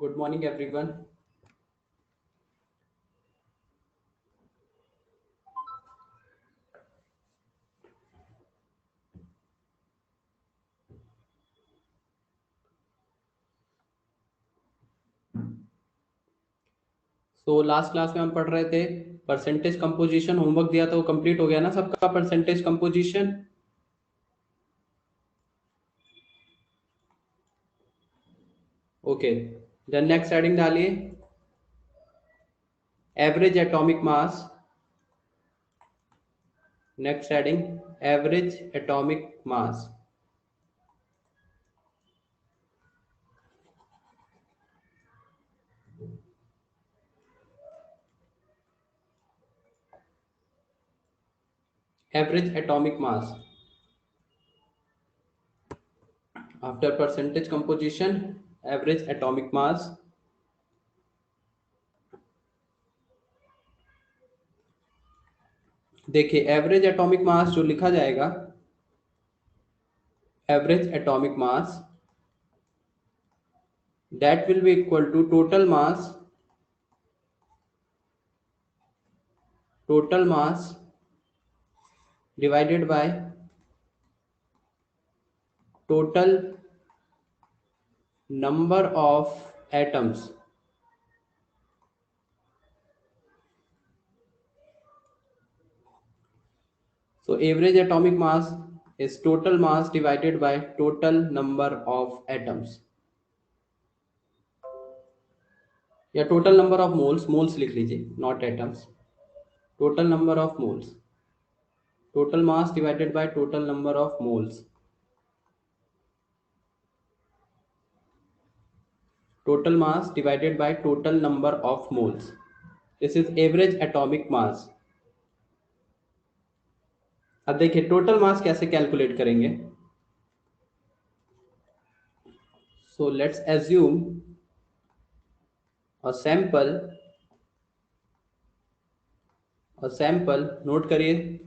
Good morning, everyone. So last class में हम पढ़ रहे थे परसेंटेज कंपोजिशन। होमवर्क दिया था वो कंप्लीट हो गया ना सबका? Percentage composition okay. Then next heading डालिए average atomic mass. Next heading average atomic mass. Average atomic mass after percentage composition, average atomic mass. देखिए एवरेज एटॉमिक मास जो लिखा जाएगा, average atomic mass that will be equal to total mass divided by total number of atoms. So average atomic mass is total mass divided by total number of atoms, या total number of moles, moles लिख लीजिए not atoms, total number of moles, total mass divided by total number of moles, total mass divided by total number of moles. This is average atomic mass. अब देखिए total mass कैसे calculate करेंगे। So let's assume a sample, note करिए,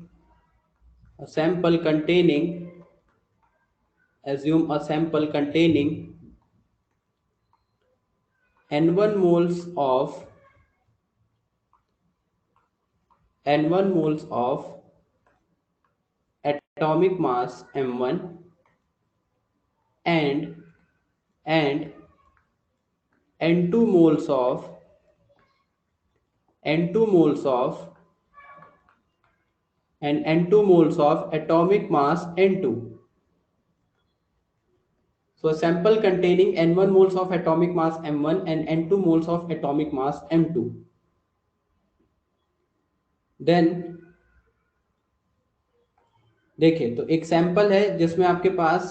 a sample containing, assume a sample containing n1 moles of atomic mass m1 and n2 moles of atomic mass n2. So a sample containing n1 moles of atomic mass m1 and n2 moles of atomic mass m2. Then देखिए तो एक sample है जिसमें आपके पास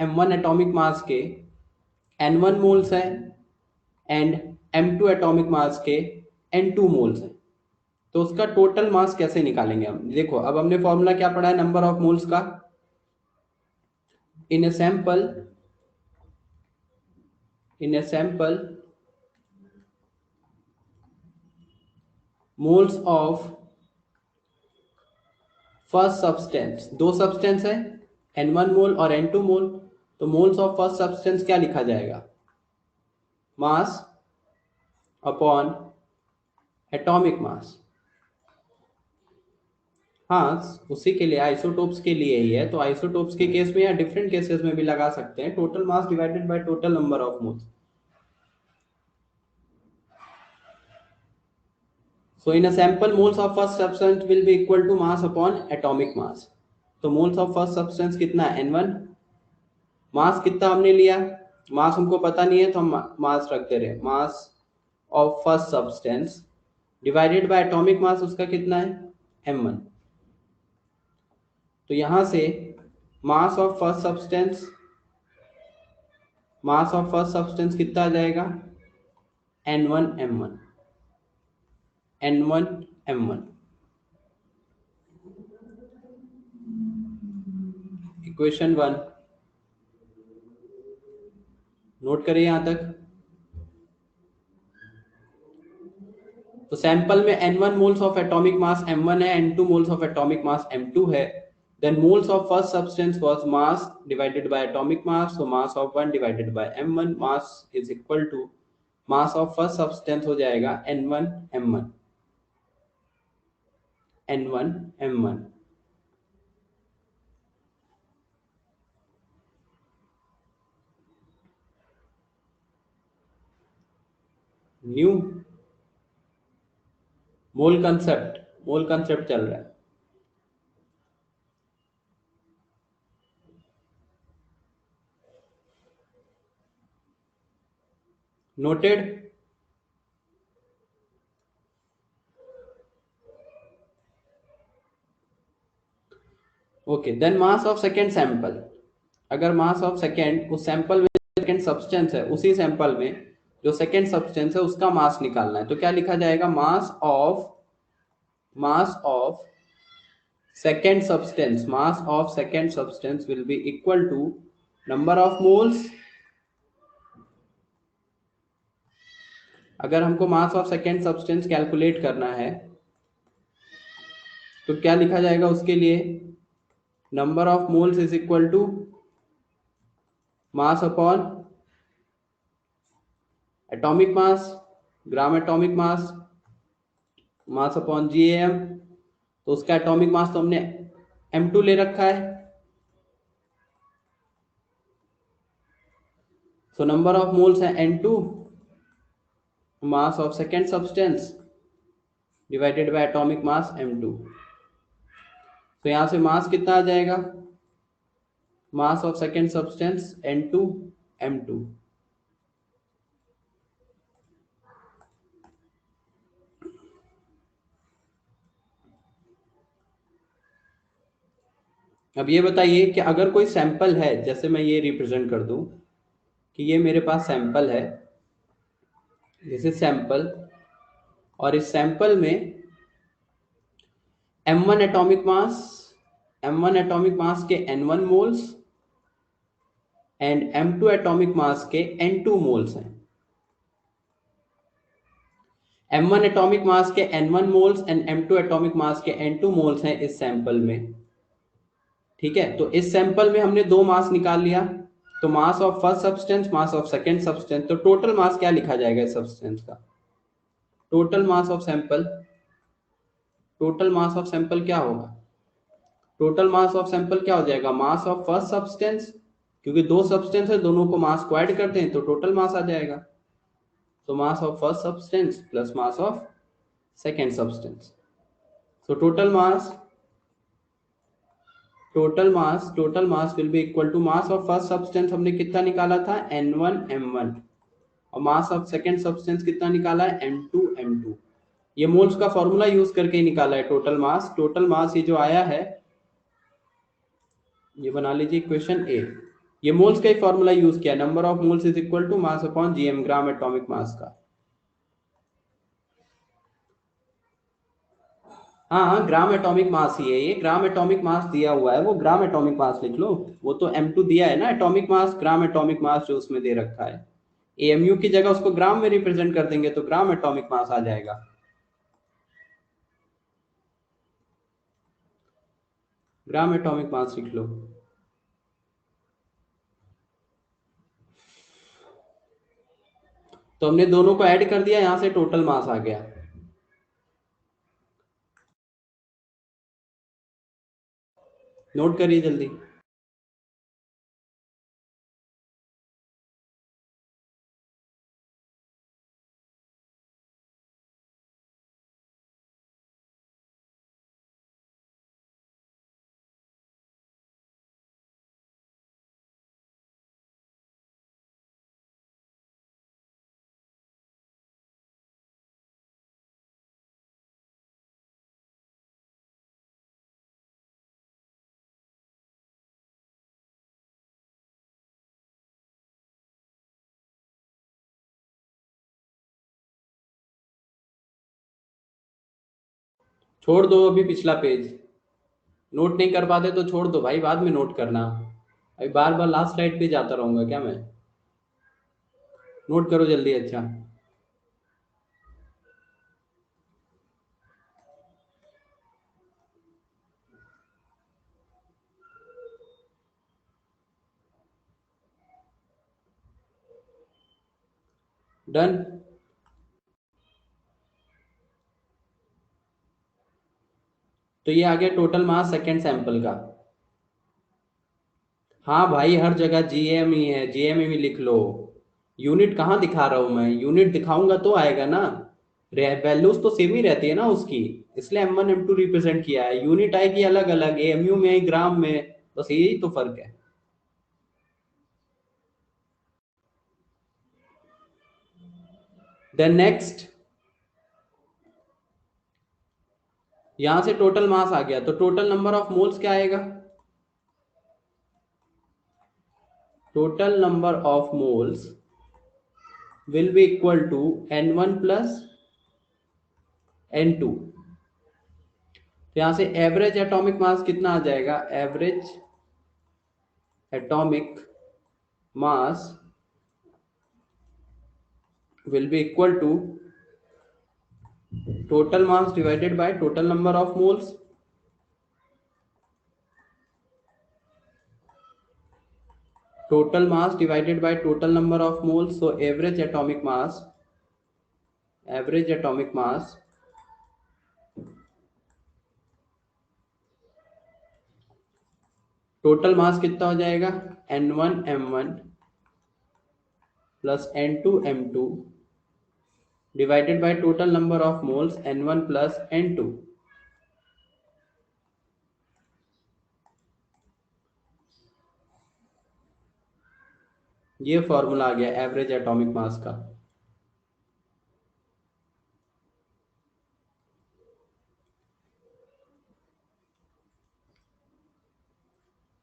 m1 atomic mass के n1 moles है and m2 atomic mass के n2 moles है। तो उसका टोटल मास कैसे निकालेंगे हम? देखो अब हमने फॉर्मूला क्या पढ़ा है नंबर ऑफ मोल्स का। In a sample moles of first substance, दो सब्सटेंस है n1 मोल और n2 मोल, तो मोल्स ऑफ फर्स्ट सब्सटेंस क्या लिखा जाएगा? मास अपॉन एटॉमिक मास। हाँ उसी के लिए, आइसोटोप्स के लिए ही है, तो आइसोटोप्स के केस में या डिफरेंट केसेस में भी लगा सकते हैं, total mass divided by total number of moles. So in a sample, moles of first substance will be equal to mass upon atomic mass. तो moles of first substance कितना है? n1। मास कितना हमने लिया? मास हमको पता नहीं है तो हम मास रखते रहे, मास of first substance divided by atomic मास, उसका कितना है? m1। तो यहां से मास ऑफ फर्स्ट सब्सटेंस कितना आ जाएगा? n1m1। इक्वेशन 1 नोट करिए यहां तक। तो सैंपल में n1 moles of atomic mass m1 है, n2 moles of atomic mass m2 है। Then moles of first substance was mass divided by atomic mass, so mass of 1 divided by m1, mass is equal to mass of first substance हो जाएगा N1 M1 N1 M1 new मोल concept चल रहा है। Noted. Okay, then mass of second sample. अगर mass of second उस sample में second substance है, उसी सैंपल में जो सेकेंड सब्सटेंस है उसका मास निकालना है, तो क्या लिखा जाएगा? Mass of second substance will be equal to number of moles। अगर हमको mass of second substance calculate करना है तो क्या लिखा जाएगा उसके लिए? Number of moles is equal to mass upon atomic mass, gram atomic mass, mass upon GAM। तो उसका एटॉमिक मास तो हमने M2 ले रखा है, सो नंबर ऑफ मोल्स है N2, mass of second substance divided by atomic mass M2। तो यहां से मास कितना आ जाएगा? मास ऑफ सेकेंड सब्सटेंस N2M2। अब ये बताइए कि अगर कोई सैंपल है, जैसे मैं ये रिप्रेजेंट कर दूं कि ये मेरे पास सैंपल है, दिस इज सैंपल, और इस सैंपल में M1 एटॉमिक मास के N1 moles and M2 atomic mass के N2 मोल्स हैं। M1 एटॉमिक मास के N1 moles and M2 atomic mass के N2 मोल्स हैं इस सैंपल में। ठीक है, तो इस सैंपल में हमने दो मास निकाल लिया, तो mass of first substance, mass of second substance, तो टोटल मास क्या लिखा जाएगा इस सब्सटेंस का? Total mass of sample, total mass of sample क्या होगा? टोटल मास ऑफ सैंपल क्या हो जाएगा? मास ऑफ फर्स्ट सब्सटेंस, क्योंकि दो सब्सटेंस है, दोनों को मास को ऐड करते हैं तो टोटल मास आ जाएगा। तो mass of first substance plus mass of second substance, so total mass will be equal to mass of first substance हमने कितना निकाला था? N1M1, और मास ऑफ सेकेंड सब्सटेंस कितना निकाला है? M2M2। ये मोल्स का फॉर्मूला यूज करके ही निकाला है टोटल मास। टोटल मास ये जो आया है, ये बना लीजिए इक्वेशन A। ये मोल्स का ही फॉर्मूला यूज किया, number of moles is equal to mass upon GM, gram atomic mass का। हाँ, ग्राम एटॉमिक मास ही है ये, ग्राम एटॉमिक मास दिया हुआ है, वो ग्राम एटॉमिक मास लिख लो। वो तो M2 दिया है ना atomic mass, gram atomic mass जो उसमें दे रखा है, AMU की जगह उसको ग्राम में रिप्रेजेंट कर देंगे तो ग्राम एटॉमिक मास आ जाएगा। ग्राम एटॉमिक मास लिख लो। तो हमने दोनों को ऐड कर दिया, यहां से टोटल मास आ गया। नोट करिए जल्दी। छोड़ दो अभी पिछला पेज, नोट नहीं कर पाते तो छोड़ दो भाई, बाद में नोट करना। अभी बार बार लास्ट स्लाइड पे जाता रहूंगा क्या मैं? नोट करो जल्दी। अच्छा, डन। तो ये आ गया टोटल मास सेकेंड सैंपल का। हाँ भाई, हर जगह जीएम ही है, जीएम ही लिख लो। यूनिट कहाँ दिखा रहा हूं मैं? यूनिट दिखाऊंगा तो आएगा ना। वैल्यूज तो सेम ही रहती है ना उसकी, इसलिए M1 M2 रिप्रेजेंट किया है। यूनिट आएगी अलग अलग, एएमयू में, ग्राम में, बस यही तो फर्क है। देन नेक्स्ट, यहां से टोटल मास आ गया, तो टोटल नंबर ऑफ मोल्स क्या आएगा? Total number of moles will be equal to N1 plus N2। तो यहां से एवरेज एटॉमिक मास कितना आ जाएगा? Average atomic mass will be equal to total mass divided by total number of moles। Total mass divided by total number of moles, so average atomic mass, total mass कितना हो जाएगा? N1 M1 plus N2 M2 divided by total number of moles N1 plus N2। ये formula आ गया average atomic mass का।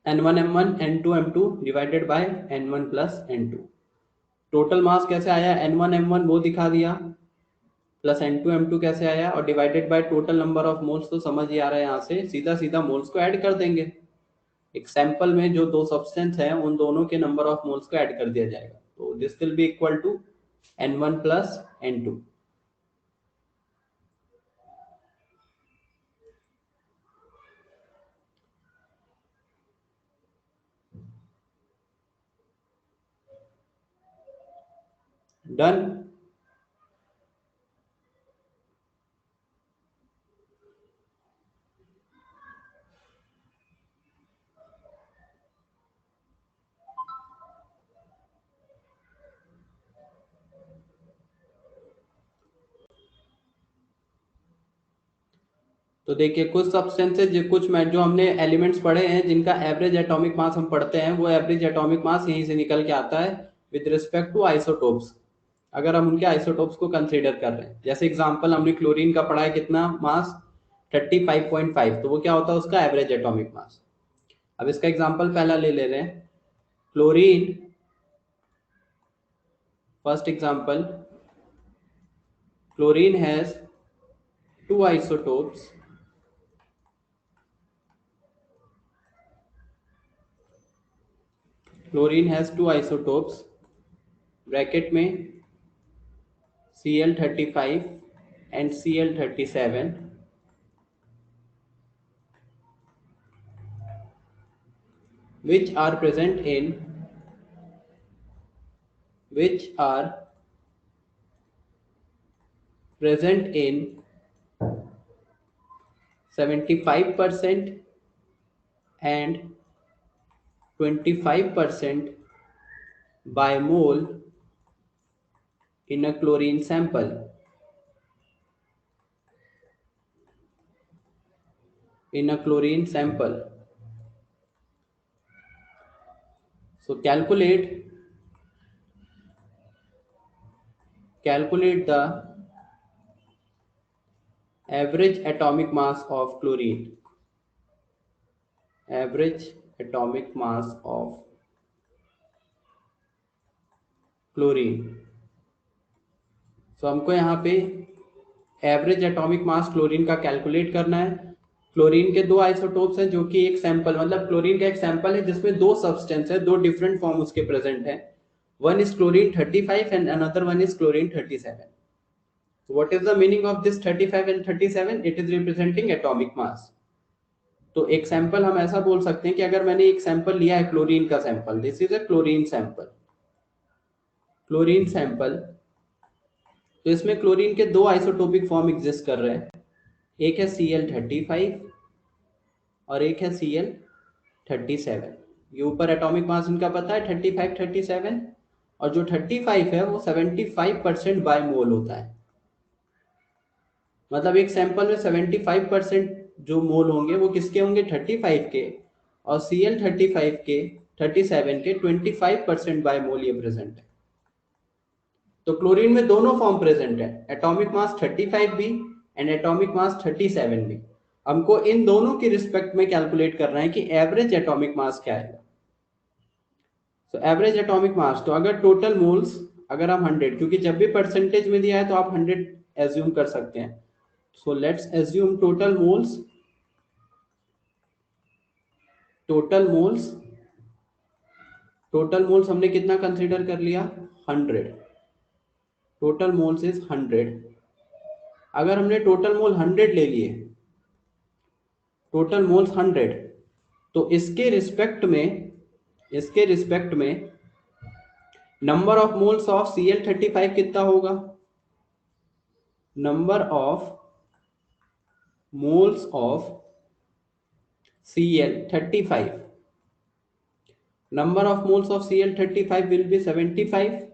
N1 M1 N2 M2 divided by N1 plus N2। Total mass कैसे आया? N1 M1 वो दिखा दिया, plus N2 M2 कैसे आया, और divided by total number of moles. तो समझ ही आ रहा है, यहाँ से सीधा सीधा मोल्स को ऐड कर देंगे। एक सैंपल में जो दो सब्सटेंस है उन दोनों के नंबर ऑफ मोल्स को ऐड कर दिया जाएगा। तो this will be equal to N1 plus N2। Done. तो देखिए, कुछ सब्सटेंसेज, कुछ जो हमने एलिमेंट्स पढ़े हैं जिनका एवरेज एटॉमिक मास हम पढ़ते हैं, वो एवरेज एटॉमिक मास यहीं से निकल के आता है विद रिस्पेक्ट टू आइसोटोप्स। अगर हम उनके आइसोटोप्स को कंसीडर कर रहे हैं, जैसे एग्जांपल हमने क्लोरीन का पढ़ा है, कितना मास? 35.5। तो वो क्या होता है? उसका एवरेज एटॉमिक मास। अब इसका एग्जांपल पहला ले रहे हैं, chlorine. First example, chlorine has two isotopes, bracket में Cl35 and Cl37, which are present in 75% and 25% by mole in a chlorine sample. So calculate the average atomic mass of chlorine. Average atomic mass of chlorine. तो हमको यहाँ पे average atomic मास chlorine का calculate करना है। Chlorine के दो isotopes हैं, जो कि एक सैंपल, मतलब क्लोरीन का एक सैंपल है जिसमें दो सब्सटेंस है, दो डिफरेंट फॉर्म उसके प्रेजेंट है। One is chlorine 35 and another one is chlorine 37। What is the meaning of this 35 and 37? It is representing atomic mass. तो एक सैंपल हम ऐसा बोल सकते हैं कि अगर मैंने एक सैंपल लिया है क्लोरीन का sample, this is a chlorine sample, तो इसमें क्लोरीन के दो आइसोटोपिक फॉर्म एग्जिस्ट कर रहे हैं। एक है Cl35 और एक है Cl37। ये ऊपर एटॉमिक मास इनका पता है 35 37, और जो 35 है वो 75% बाय मोल होता है। मतलब एक सैंपल में 75% जो मोल होंगे वो किसके होंगे, 35 के, और Cl35 के 37 के 25% बाय मोल ये प्रेजेंट है। तो क्लोरीन में दोनों फॉर्म प्रेजेंट है, एटॉमिक मास 35 भी एंड एटॉमिक मास 37 भी। हमको इन दोनों की रिस्पेक्ट में कैलकुलेट करना है कि एवरेज एटॉमिक मास क्या है। तो एवरेज एटॉमिक मास, तो अगर टोटल मोल्स अगर हम 100, क्योंकि जब भी परसेंटेज में दिया है तो आप 100 एज्यूम कर सकते हैं। So let's assume total moles, total moles हमने कितना कंसीडर कर लिया, 100। Total moles is 100। अगर हमने टोटल मोल 100 ले लिए, टोटल मोल्स 100, तो इसके रिस्पेक्ट में number of moles of Cl35 कितना होगा, number of moles of Cl35, number of moles of Cl35 will be 75,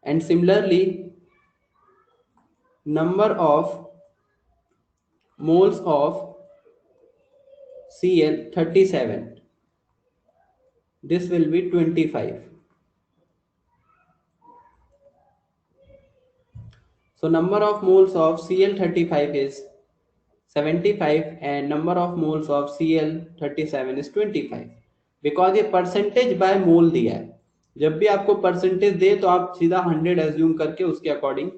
and similarly number of moles of Cl37, this will be 25. So number of moles of Cl35 is 75 and number of moles of Cl37 is 25, because ये percentage by मोल दिया है। जब भी आपको percentage दे तो आप सीधा 100 assume करके उसके अकॉर्डिंग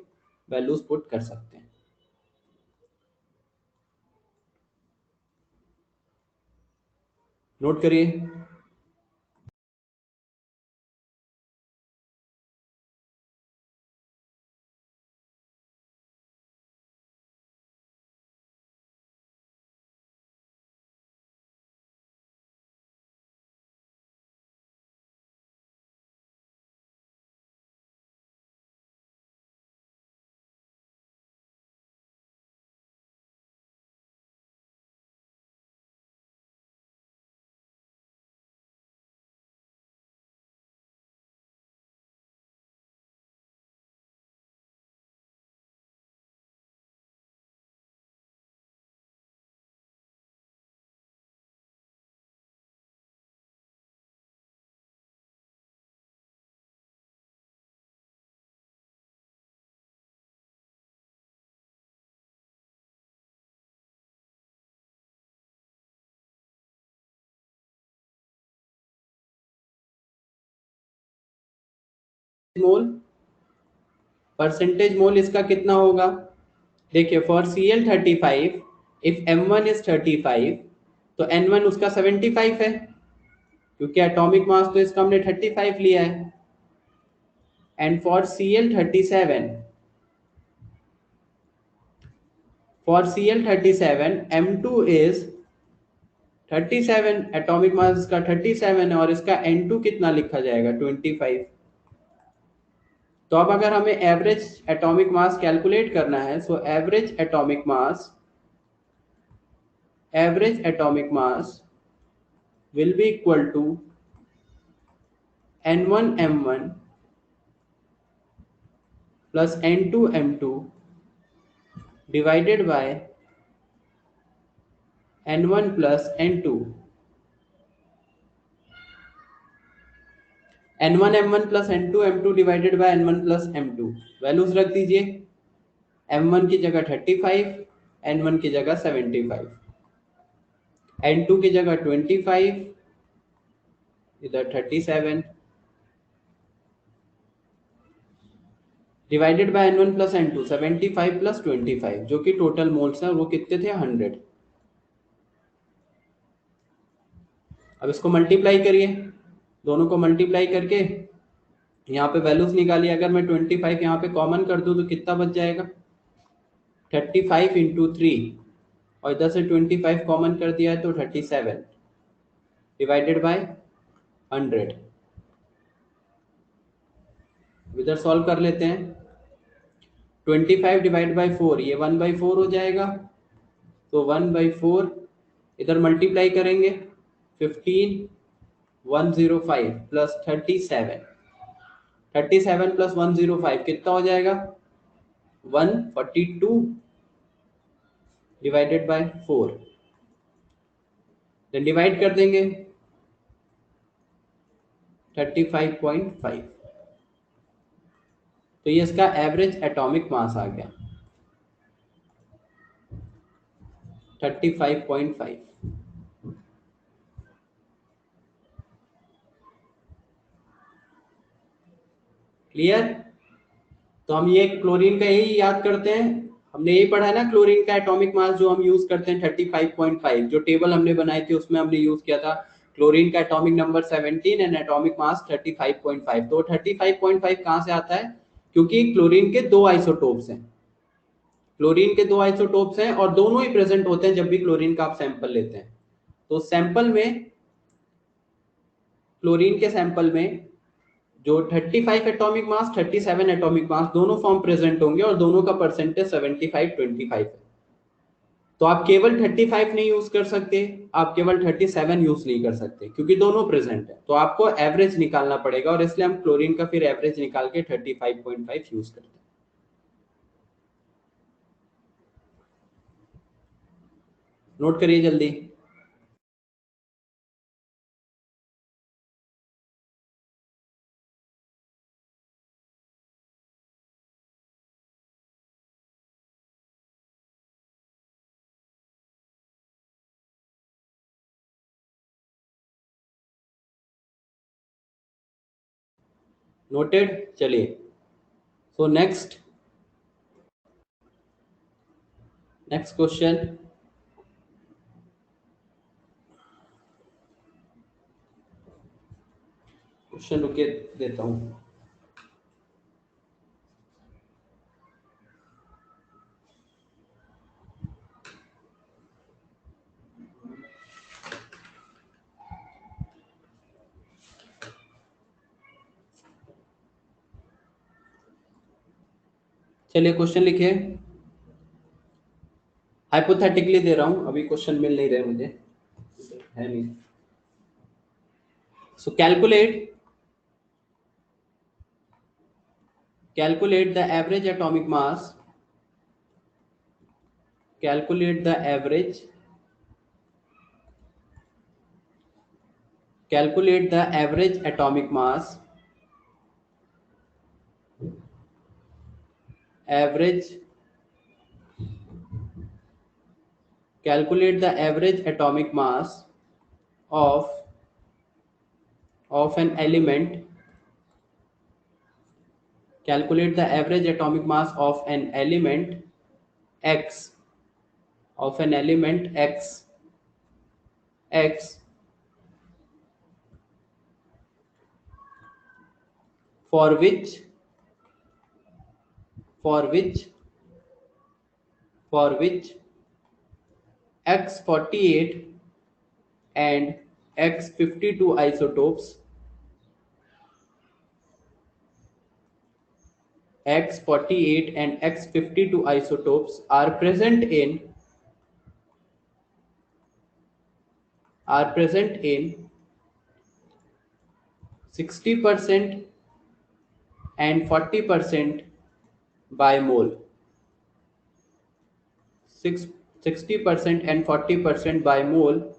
वैल्यूज पुट कर सकते हैं। नोट करिए। मोल, परसेंटेज मोल इसका कितना होगा, देखिए for Cl35 if M1 is 35 तो N1 उसका 75 है, क्योंकि एटॉमिक मास तो इसका हमने 35 लिया है। And for Cl37 M2 is 37, atomic mass इसका 37 है और इसका N2 कितना लिखा जाएगा, 25। तो अब अगर हमें एवरेज एटॉमिक मास कैलकुलेट करना है, so average atomic mass will be equal to N1M1 plus N2M2 divided by N1 plus N2। N1M1 plus N2M2 divided by N1 plus M2, values रख दीजिए। M1 की जगह 35, N1 की जगह 75, N2 की जगह 25, इधर 37, divided by N1 plus N2, 75 plus 25, जो कि टोटल मोल्स है, वो कितने थे, 100। अब इसको मल्टीप्लाई करिए, दोनों को मल्टीप्लाई करके यहाँ पे वैल्यूज निकालिए। अगर मैं 25 यहाँ पे कॉमन कर दूं तो कितना बच जाएगा, 35 इंटू 3, और इधर से 25 कॉमन कर दिया है तो 37 डिवाइडेड बाय 100। इधर सॉल्व कर लेते हैं। 25 डिवाइड बाय 4, ये 1/4 हो जाएगा, तो 1/4 इधर मल्टीप्लाई करेंगे 15,105 प्लस 37 प्लस 105 कितना हो जाएगा 142 डिवाइडेड बाय 4, देन डिवाइड कर देंगे 35.5, तो ये इसका एवरेज एटॉमिक मास आ गया 35.5। क्लियर। तो हम ये क्लोरीन का यही याद करते हैं, हमने यही पढ़ा है ना, क्लोरीन का एटॉमिक मास जो हम यूज करते हैं 35.5, जो टेबल हमने बनाई थी उसमें हमने यूज किया था क्लोरीन का atomic number 17 and atomic mass 35.5। तो 35.5 कहां से आता है, क्योंकि क्लोरीन के दो आइसोटोप्स हैं, क्लोरीन के दो आइसोटोप्स हैं और दोनों ही प्रेजेंट होते हैं जब भी क्लोरीन का आप सैंपल लेते हैं। तो सैंपल में, क्लोरीन के सैंपल में जो 35 एटॉमिक मास 37 एटॉमिक मास दोनों फॉर्म प्रेजेंट होंगे और दोनों का परसेंटेज 75-25 है। तो आप केवल 35 नहीं यूज कर सकते, आप केवल 37 यूज नहीं कर सकते क्योंकि दोनों प्रेजेंट है, तो आपको एवरेज निकालना पड़ेगा और इसलिए हम क्लोरीन का फिर एवरेज निकाल के 35.5 यूज करते हैं। नोट करिए जल्दी। नोटेड। चलिए, सो नेक्स्ट क्वेश्चन। क्वेश्चन रुके देता हूं। चलिए क्वेश्चन लिखिए, हाइपोथेटिकली दे रहा हूं, अभी क्वेश्चन मिल नहीं रहे मुझे, है नहीं। सो calculate the average atomic mass, calculate the average atomic mass, calculate the average atomic mass of an element, calculate the average atomic mass of an element x, x for which X48 and X52 isotopes, X48 and X52 isotopes are present in 60% and 40% by mole. 60% and 40% by mole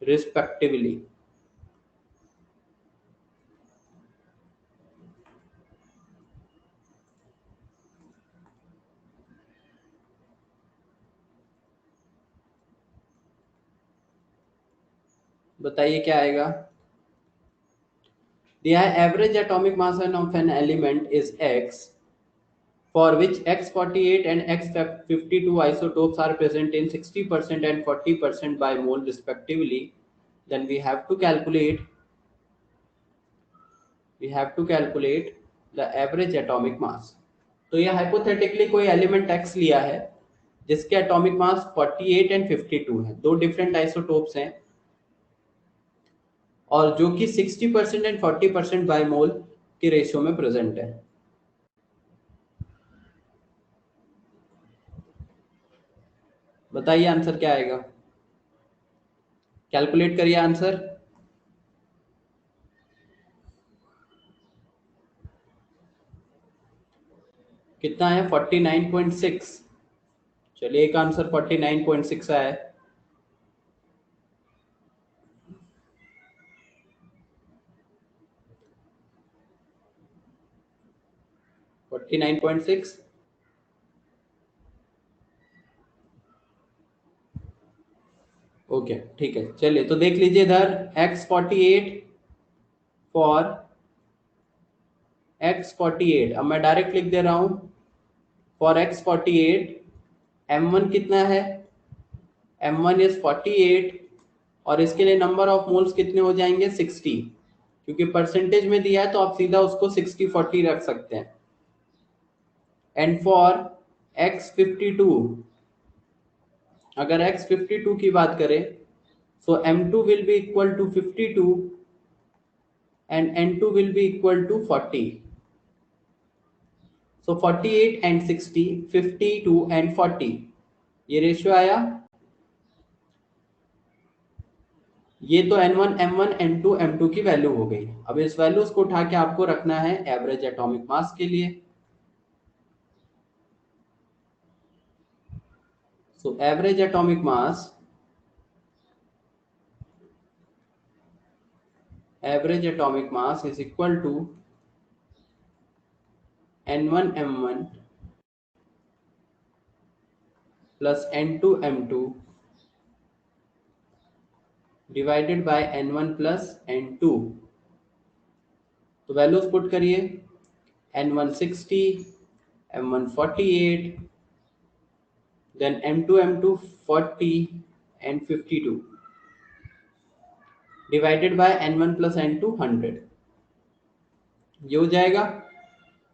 respectively. बताइए क्या आएगा। The average atomic mass of an element is X, for which X48 and X52 isotopes are present in 60% and 40% by mole respectively. Then we have to calculate the average atomic mass. तो ये hypothetically कोई element X लिया है जिसके atomic mass 48 and 52 है, दो different isotopes हैं और जो कि 60% एंड 40% बाय मोल के रेशियो में प्रेजेंट है। बताइए आंसर क्या आएगा। कैलकुलेट करिए आंसर। कितना है? 49.6। चलिए एक आंसर 49.6 आया है। 49.6। ओके ठीक है, चलिए तो देख लीजिए इधर x48 फॉर x48। अब मैं डायरेक्ट लिख दे रहा हूं फॉर x48 m1 कितना है? m1 इज 48 और इसके लिए नंबर ऑफ मोल्स कितने हो जाएंगे? 60। क्योंकि परसेंटेज में दिया है तो आप सीधा उसको 60-40 रख सकते हैं। एंड फॉर x52, अगर x52 की बात करें so m2 will be equal to 52 and n2 will be equal to 40. So 48 and 60, 52 and 40, ये रेशियो आया। ये तो n1 m1 n2 m2 की वैल्यू हो गई। अब इस वैल्यूज को उठा के आपको रखना है एवरेज एटॉमिक मास के लिए। So average atomic mass, average atomic mass is equal to n1 m1 plus n2 m2 divided by n1 plus n2। तो वैल्यूज पुट करिए, n1 60, m1 48, then m2 m2 40 and 52 divided by n1 plus n2 100। ये हो जाएगा।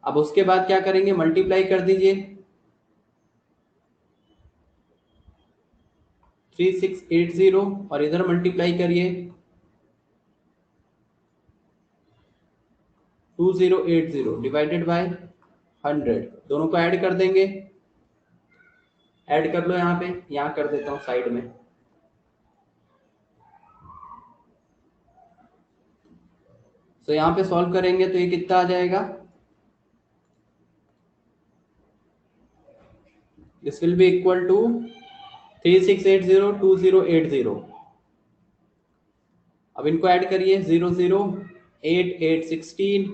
अब उसके बाद क्या करेंगे? मल्टीप्लाई कर दीजिए 3680 और इधर मल्टीप्लाई करिए 2080 डिवाइडेड बाय 100। दोनों को ऐड कर देंगे। ऐड कर लो, यहाँ पे यहाँ कर देता हूँ साइड में। तो यहाँ पे सॉल्व करेंगे तो ये कितना आ जाएगा? This will be equal to 3680 2080। अब इनको ऐड करिए 00 8 8 16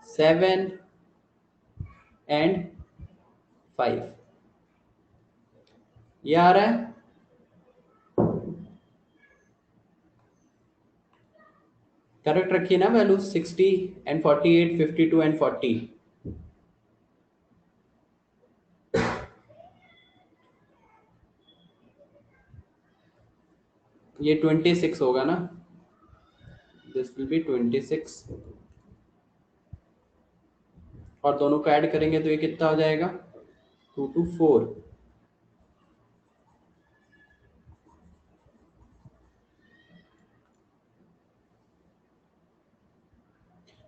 7 एंड 5। ये आ रहा है। करेक्ट रखिए ना वैल्यू 60 एंड 48 52 एंड 40। ये 26 होगा ना? दिस विल बी 26 और दोनों को ऐड करेंगे तो ये कितना हो जाएगा? 2 to 4।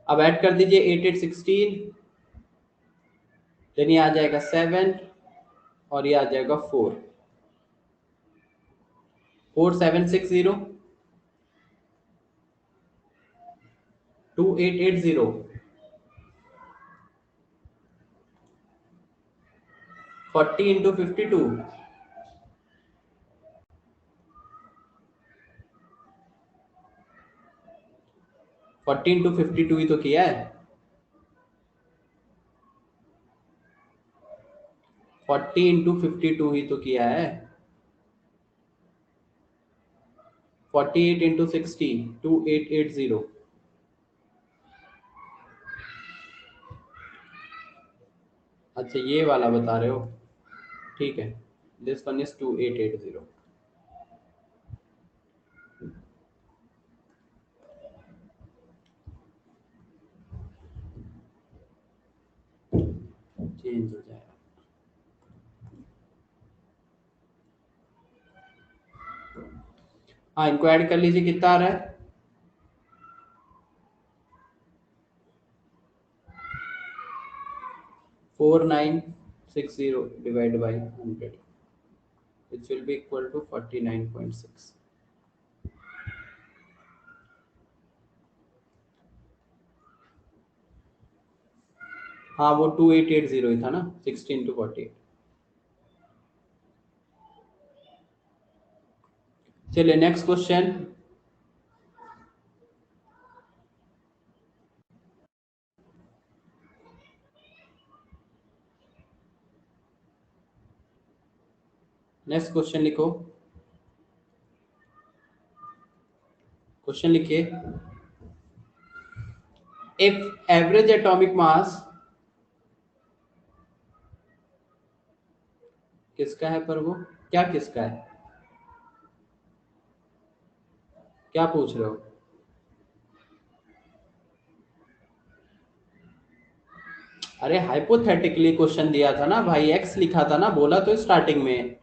अब ऐड कर दीजिए 8 8 16, देन ये आ जाएगा 7 और ये आ जाएगा 4। 4760 2880 40 into 52 40 into 52 ही तो किया है। 40 into 52 ही तो किया है। 48 into 60 2880। अच्छा ये वाला बता रहे हो, ठीक है। This one is 2880। चेंज हो जाएगा। हाँ इनको ऐड कर लीजिए, कितना आ रहा है? 4960 divided by 100 which will be equal to 49.6। हाँ वो 2880 ही था ना, 16 to 48। चलिए नेक्स्ट क्वेश्चन। नेक्स्ट क्वेश्चन लिखो। क्वेश्चन लिखिए, इफ एवरेज एटॉमिक मास, किसका है पर वो, क्या किसका है, क्या पूछ रहे हो? अरे हाइपोथेटिकली क्वेश्चन दिया था ना भाई, एक्स लिखा था ना, बोला तो स्टार्टिंग में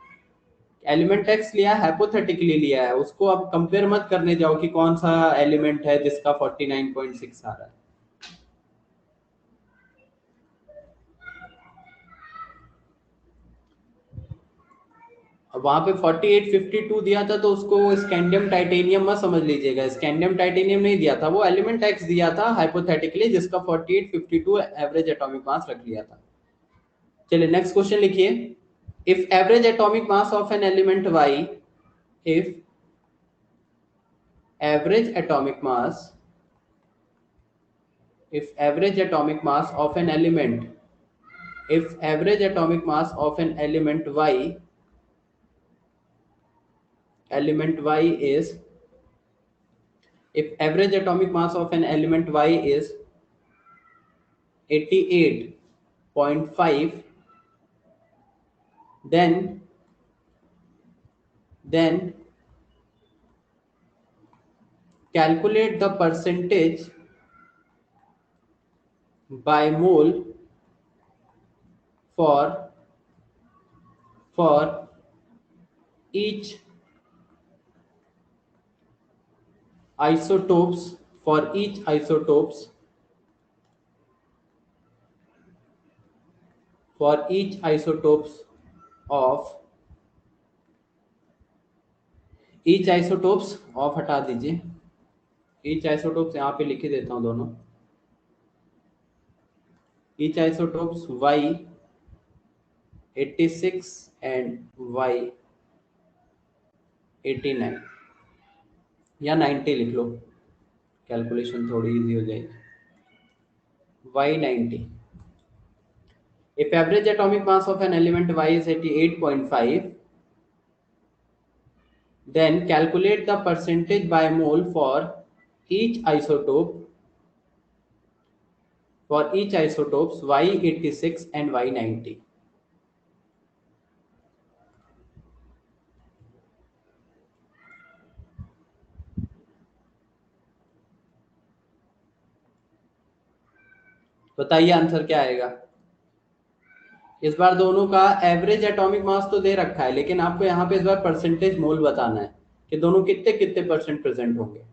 एलिमेंट एक्स लिया, हाइपोथेटिकली लिया है उसको। अब कंपेयर मत करने जाओ कि कौन सा एलिमेंट है जिसका 49.6 आ रहा है। अब वहां पे 4852 दिया था तो उसको स्कैंडियम टाइटेनियम मत समझ लीजिएगा, स्कैंडियम टाइटेनियम नहीं दिया था, वो एलिमेंट एक्स दिया था हाइपोथेटिकली, जिसका 4852 एवरेज एटॉमिक मास रख लिया था। चलिए नेक्स्ट क्वेश्चन लिखिए, if average atomic mass of an element Y, if average atomic mass, if average atomic mass of an element, if average atomic mass of an element y, element y is, if average atomic mass of an element y is 88.5, then calculate the percentage by mole for for each isotopes, for each isotopes, for each isotopes of, each isotopes of हटा दीजिए, each isotopes यहाँ पे लिख ही देता हूँ दोनों, each isotopes y 86 and y 89 या 90 लिख लो, कैलकुलेशन थोड़ी इजी हो जाएगी। y 90, if average atomic mass of an element y is 88.5, then calculate the percentage by mole for each isotope, for each isotopes y 86 and y 90। बताइए answer क्या आएगा। इस बार दोनों का एवरेज एटॉमिक मास तो दे रखा है, लेकिन आपको यहाँ पे इस बार परसेंटेज मोल बताना है कि दोनों कितने कितने परसेंट प्रेजेंट होंगे।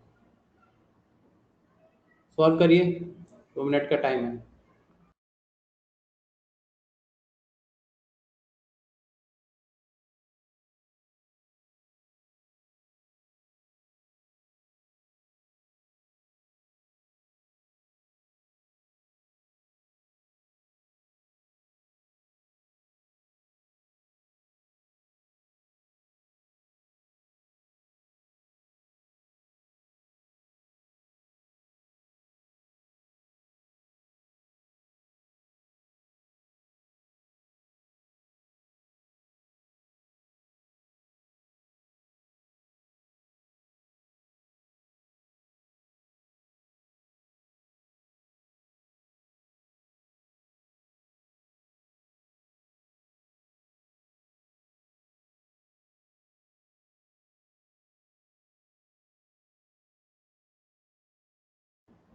सॉल्व करिए, 2 मिनट का टाइम है।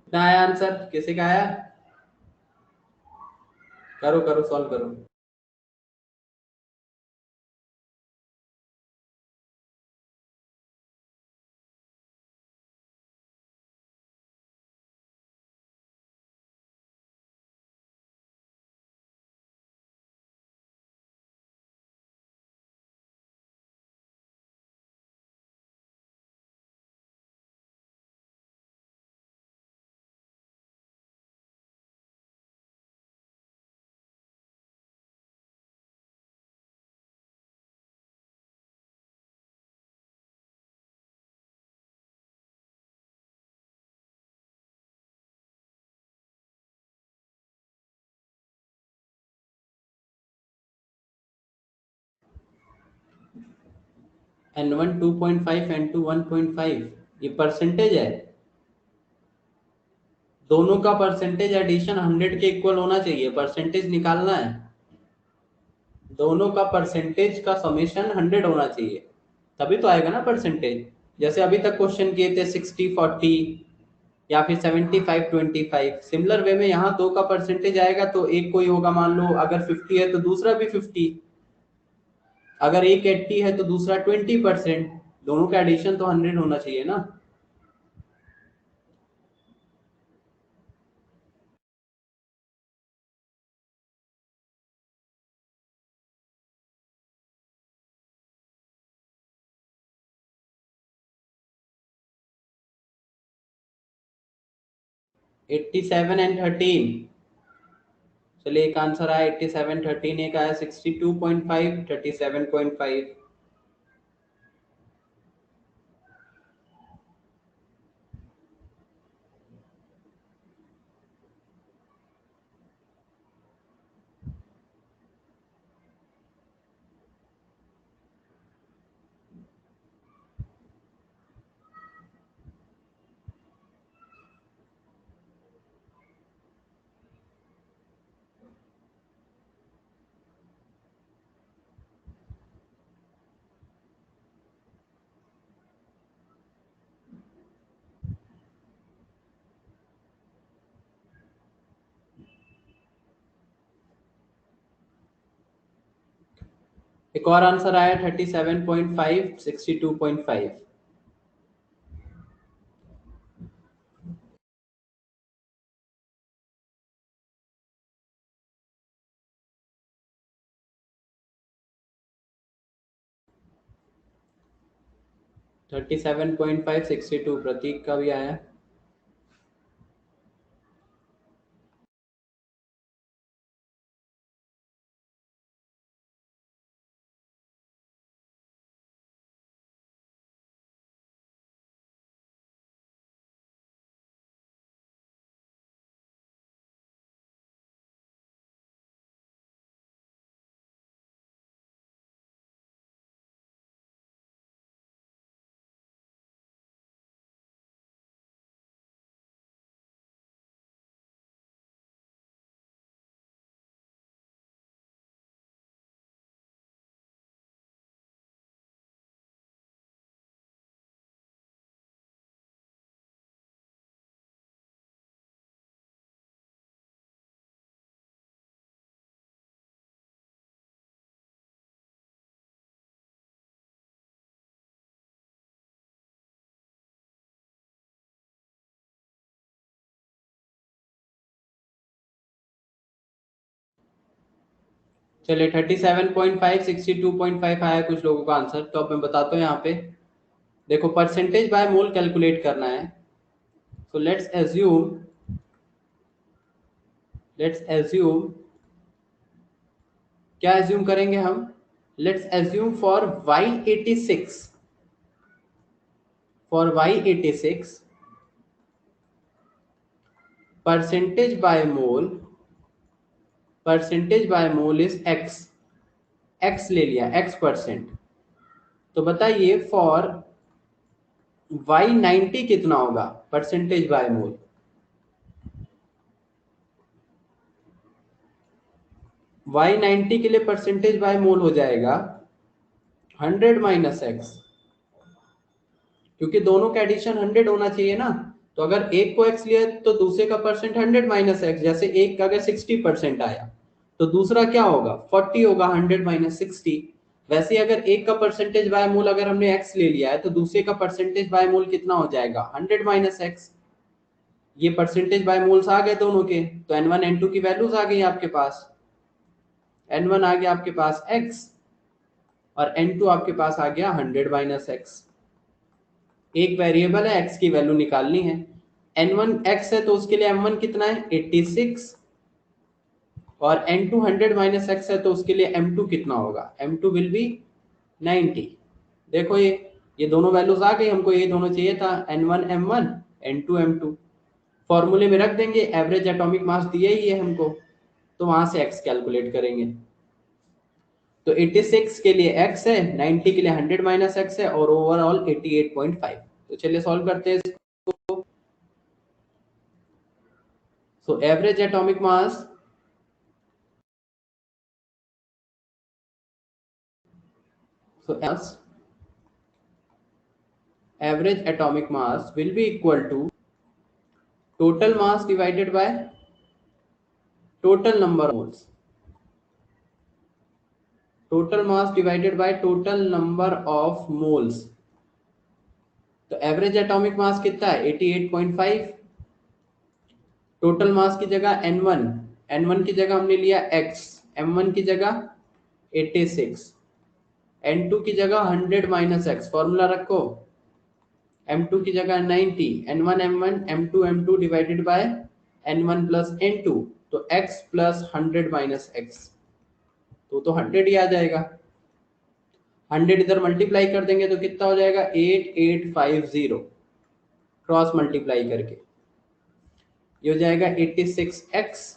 कितना आया आंसर, किसी का आया? करो करो सॉल्व करो। N1 2.5, N2 1.5, ये परसेंटेज है। दोनों का परसेंटेज एडिशन 100 के इक्वल होना चाहिए, परसेंटेज निकालना है। दोनों का परसेंटेज का समेशन 100 होना चाहिए, तभी तो आएगा ना परसेंटेज। जैसे अभी तक क्वेश्चन किए थे 60-40 या फिर 75-25, सिमिलर वे में यहाँ दो का परसेंटेज आएगा तो एक कोई होगा, मान लो अगर 50 है तो दूसरा भी 50, अगर एक 80 है तो दूसरा 20%, दोनों का एडिशन तो 100 होना चाहिए ना। एट्टी सेवन एंड 13, चलिए एक आंसर आया 87, 13, एक आया 62.5, 37.5। एक और आंसर आया 37.5, 62.5। 37.5, 62 प्रतीक का भी आया। चलिए 37.5, 62.5 आया कुछ लोगों का आंसर, तो अब मैं बताता हूँ यहाँ पे। देखो परसेंटेज बाय मोल कैलकुलेट करना है, तो लेट्स एज्यूम, क्या एज्यूम करेंगे हम, let's assume for Y86, for Y86 percentage by mole is x ले लिया, x%। तो बताइए फॉर Y90 कितना होगा परसेंटेज बाय मोल। Y90 के लिए परसेंटेज बाय मोल हो जाएगा 100 माइनस x, क्योंकि दोनों का एडिशन 100 होना चाहिए ना। तो अगर एक को x लिया तो दूसरे का परसेंट 100 माइनस x, जैसे एक का अगर 60% आया तो दूसरा क्या होगा 40 होगा, 100 माइनस 60। वैसे ही अगर एक का परसेंटेज बाय मोल अगर हमने x ले लिया है तो दूसरे का परसेंटेज बाय मोल कितना हो जाएगा 100 माइनस x। ये परसेंटेज बाय मोल्स आ गए दोनों के, तो n1 n2 की वैल्यूज आ गई आपके पास। n1 आ गया आपके पास x और n2 आपके पास आ गया 100 माइनस x। एक वेरिएबल है x की वैल्यू निकालनी है, n1 x है तो उसके लिए m1 कितना है 86, और n2 100 माइनस x है तो उसके लिए m2 कितना होगा, m2 विल बी 90। देखो ये दोनों वैल्यूज आ गई, हमको ये दोनों चाहिए था n1 m1, n2 m2। फॉर्मूले में रख देंगे, एवरेज एटॉमिक मास दिया ही है हमको, तो वहां से x कैलकुलेट करेंगे। तो 86 के लिए x है, 90 के लिए 100 माइनस x है और ओवरऑल 88.5। तो चलिए सॉल्व करते हैं इसको। So average atomic mass average atomic mass will be equal to total mass divided by total number of moles, total mass divided by total number of moles। तो average atomic मास कितना है 88.5। Total mass की जगह n1, n1 की जगह हमने लिया x, m1 की जगह 86, n2 की जगह 100 माइनस x, फॉर्मूला रखो, m2 की जगह 90, n1 m1 m2 m2 divided by n1 plus n2, तो x प्लस 100 माइनस x, तो 100 ही आ जाएगा। 100 इधर मल्टीप्लाई कर देंगे तो कितना हो जाएगा 8850, क्रॉस मल्टीप्लाई करके ये हो जाएगा 86x,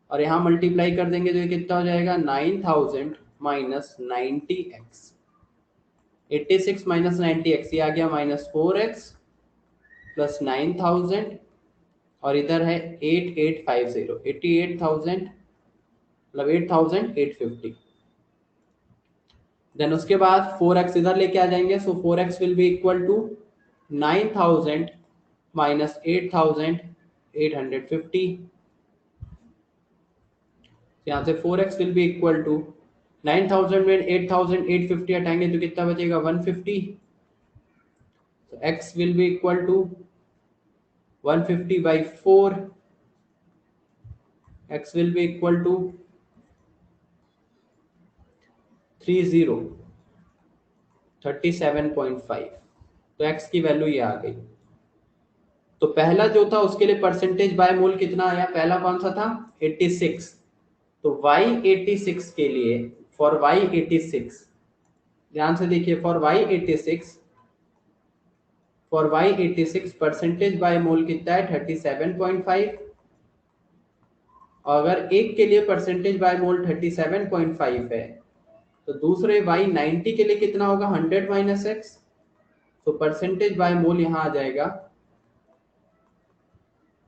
और यहाँ मल्टीप्लाई कर देंगे तो ये कितना हो जाएगा 9000 माइनस 90x, 86 माइनस 90x, ये आ गया माइनस 4x प्लस 9000, और इधर है 8850, 88,000 मतलब 8850। देन उसके बाद 4x इधर लेके आ जाएंगे, so 4x will be equal to 9000 minus 8850। यहाँ से 4x will be equal to 9000 में 8850 हटाएंगे तो कितना बचेगा 150। तो x will be equal to 150 by 4, x will be equal to 37.5। तो x की वैल्यू ये आ गई। तो पहला जो था उसके लिए परसेंटेज बाय मोल कितना आया, पहला कौन सा था 86, तो y86 के लिए फॉर y86, ध्यान से देखिए, फॉर y86 परसेंटेज बाय मोल कितना है 37.5, और अगर एक के लिए परसेंटेज बाय मोल 37.5 है तो दूसरे y90 के लिए कितना होगा 100 माइनस एक्स, तो परसेंटेज बाय मोल यहाँ आ जाएगा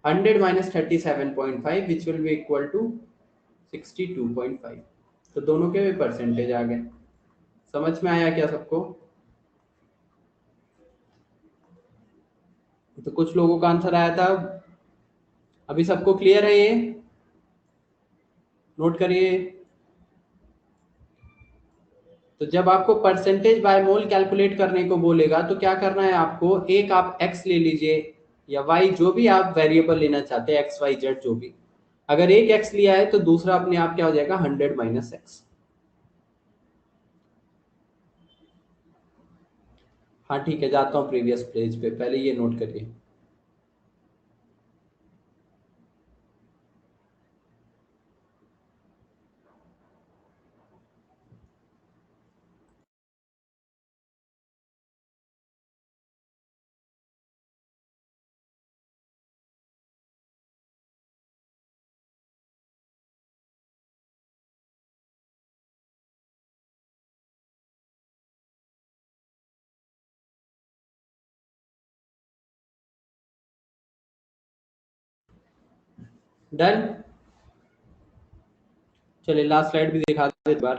100 minus 37.5 which will be equal to 62.5। तो दोनों के भी परसेंटेज आ गए। समझ में आया क्या सबको? तो कुछ लोगों का आंसर आया था। अभी सबको क्लियर है? ये नोट करिए। तो जब आपको परसेंटेज बाय मोल कैलकुलेट करने को बोलेगा तो क्या करना है आपको, एक आप x ले लीजिए या y, जो भी आप वेरिएबल लेना चाहते हैं, x y z जो भी, अगर एक x लिया है तो दूसरा अपने आप क्या हो जाएगा 100 माइनस एक्स। हाँ ठीक है, जाता हूँ प्रीवियस पेज पे, पहले ये नोट करिए। डन। चलिए लास्ट स्लाइड भी दिखा दे एक बार।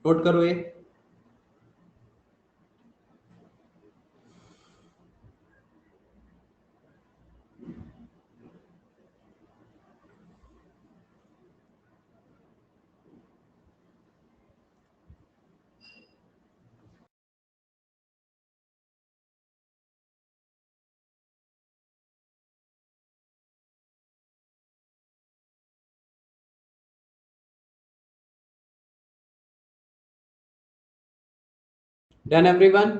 नोट करो ये। Done everyone?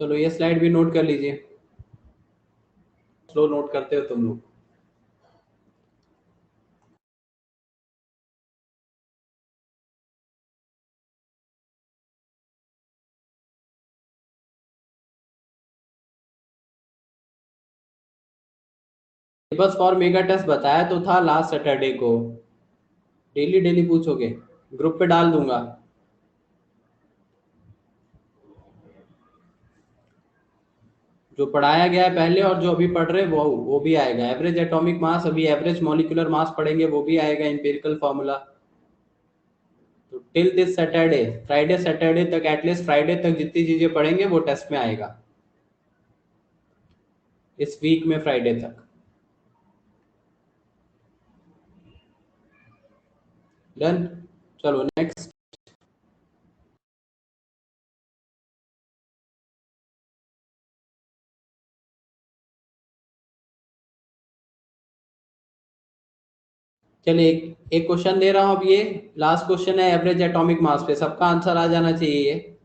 चलो ये स्लाइड भी नोट कर लीजिए, स्लो नोट करते हो तुम लोग। बस फॉर मेगा टेस्ट बताया तो था लास्ट सैटरडे को, डेली डेली पूछोगे, ग्रुप पे डाल दूंगा। जो पढ़ाया गया है पहले और जो अभी पढ़ रहे वो भी आएगा। एवरेज एटॉमिक मास, अभी एवरेज मॉलिक्यूलर मास पढ़ेंगे, वो भी आएगा एम्पिरिकल फॉर्मूला। तो till this Saturday, Friday Saturday तक, एटलीस्ट फ्राइडे तक जितनी चीजें पढ़ेंगे वो टेस्ट में आएगा, इस वीक में फ्राइडे तक। डन। चलो नेक्स्ट। चलिए एक क्वेश्चन दे रहा हूं, अब ये लास्ट क्वेश्चन है एवरेज एटॉमिक मास पे, सबका आंसर आ जाना चाहिए ये।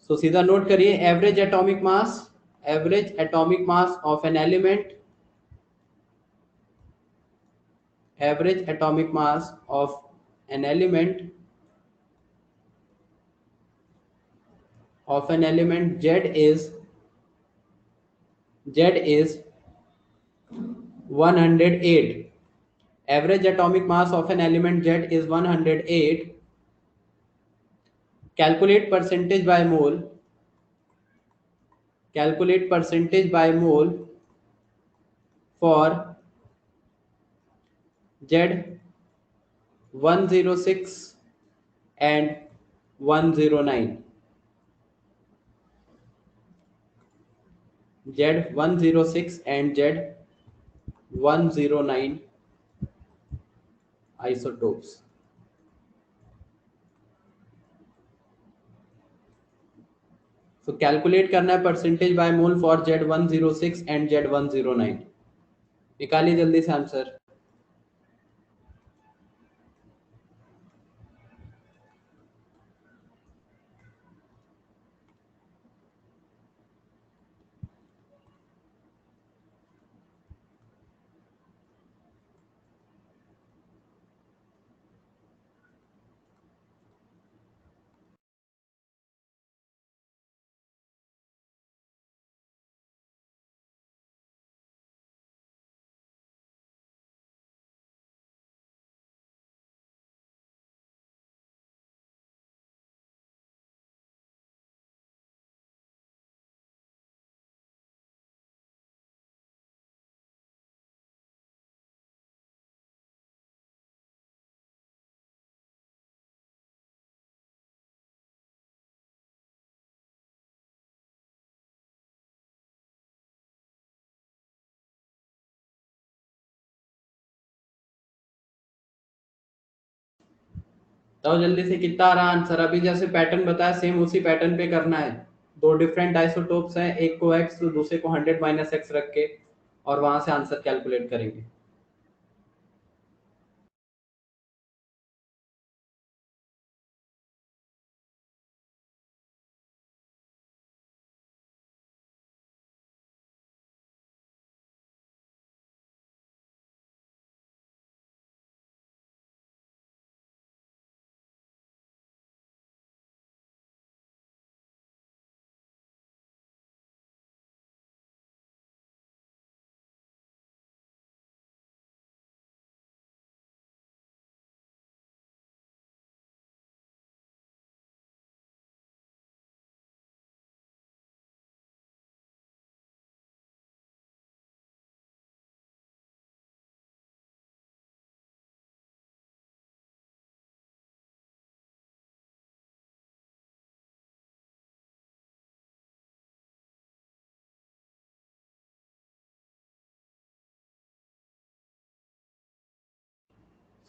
सो सीधा नोट करिए, average atomic mass, average atomic mass of an element, average atomic mass of an element Z is 108. Average atomic mass of an element Z is 108. Calculate percentage by mole, calculate percentage by mole for Z 106 and 109. Z 106 and Z 109 isotopes. तो calculate करना है percentage by mole for Z106 and Z109। निकालिए जल्दी से answer. तो जल्दी से कितना आ रहा आंसर, अभी जैसे पैटर्न बताया सेम उसी पैटर्न पे करना है। दो डिफरेंट आइसोटोप्स हैं, एक को x तो दूसरे को 100 माइनस एक्स रख के, और वहां से आंसर कैलकुलेट करेंगे।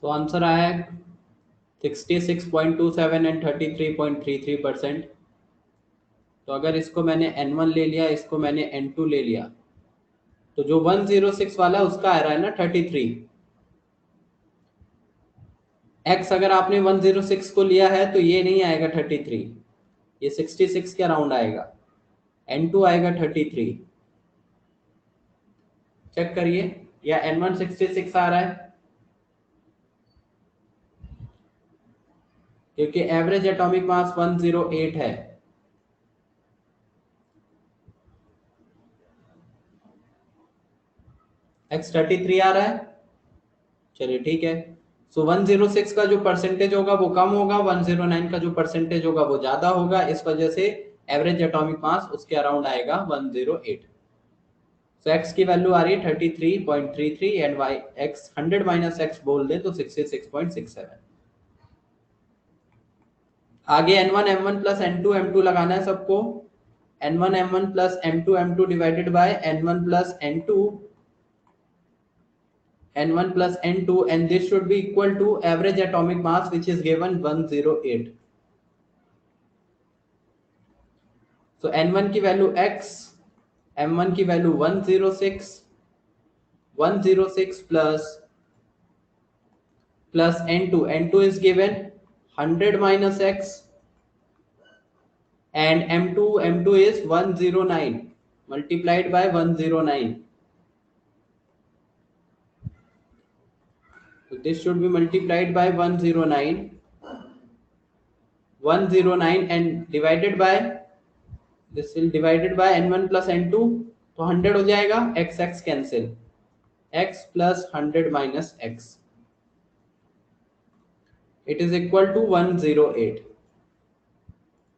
तो आंसर आया 66.27 एंड 33.33%। तो अगर इसको मैंने N1 ले लिया, इसको मैंने N2 ले लिया, तो जो 106 वाला है उसका आ रहा है ना 33। x अगर आपने 106 को लिया है तो ये नहीं आएगा 33, ये 66 के अराउंड आएगा, N2 आएगा 33। चेक करिए, या N1 66 आ रहा है, क्योंकि एवरेज एटॉमिक मास 108 है। X 33 आ रहा है, चलिए ठीक है। सो 106 का जो परसेंटेज होगा वो कम होगा, 109 का जो परसेंटेज होगा वो ज्यादा होगा, इस वजह से एवरेज एटॉमिक मास उसके अराउंड आएगा 108। सो x की वैल्यू आ रही है 33.33 and y x 100 minus x बोल दे तो 66.67। आगे n1 m1 plus n2 m2 लगाना है सबको। n1 m1 plus m2 m2 divided by n1 plus n2 n1 plus n2, and this should be equal to average atomic mass which is given 108. So n1 की value x, m1 की value 106 plus n2 is given 100 minus x, and m2 is 109 multiplied by 109. So this should be multiplied by 109 and divided by, this will divided by n1 plus n2, तो 100 हो जाएगा, x cancel, x plus 100 minus x, it is equal to 108।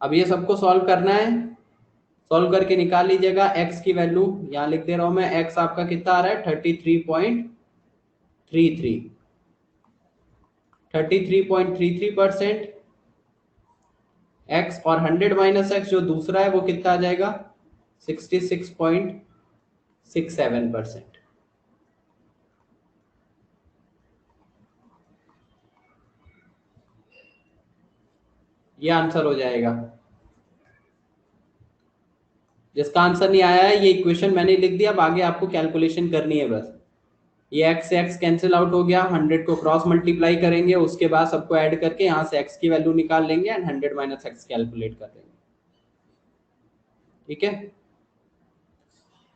अब ये सबको solve करना है, solve करके निकाल लीजिएगा। x की वैल्यू यहाँ लिख दे रहा हूं मैं, x आपका कितना आ रहा है 33.33%। x और 100 माइनस x जो दूसरा है वो कितना आ जाएगा 66.67%। ये आंसर हो जाएगा। जिसका आंसर नहीं आया है, ये इक्वेशन मैंने लिख दिया, अब आगे आपको कैलकुलेशन करनी है बस। ये x से x कैंसिल आउट हो गया, 100 को क्रॉस मल्टीप्लाई करेंगे, उसके बाद सबको ऐड करके यहाँ से x की वैल्यू निकाल लेंगे एंड 100 माइनस x कैलकुलेट कर लेंगे। ठीक है,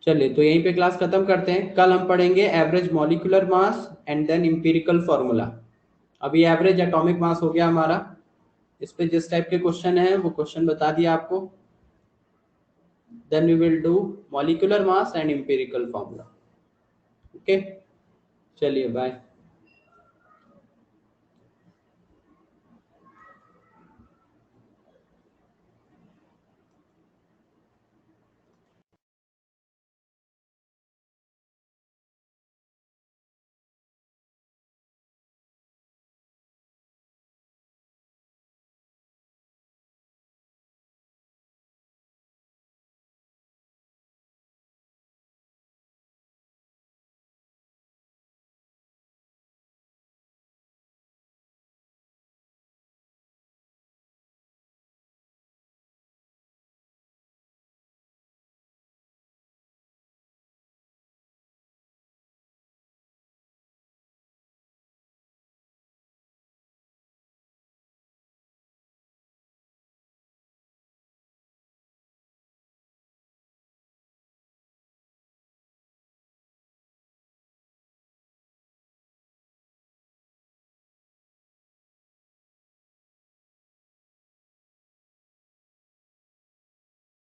चलिए तो यहीं पे क्लास खत्म करते हैं। कल हम पढ़ेंगे average molecular mass and then empirical formula. अभी एवरेज एटॉमिक मास हो गया हमारा, इस पे जिस टाइप के क्वेश्चन है वो क्वेश्चन बता दिया आपको। Then we will do molecular mass and empirical formula. Okay, चलिए बाय।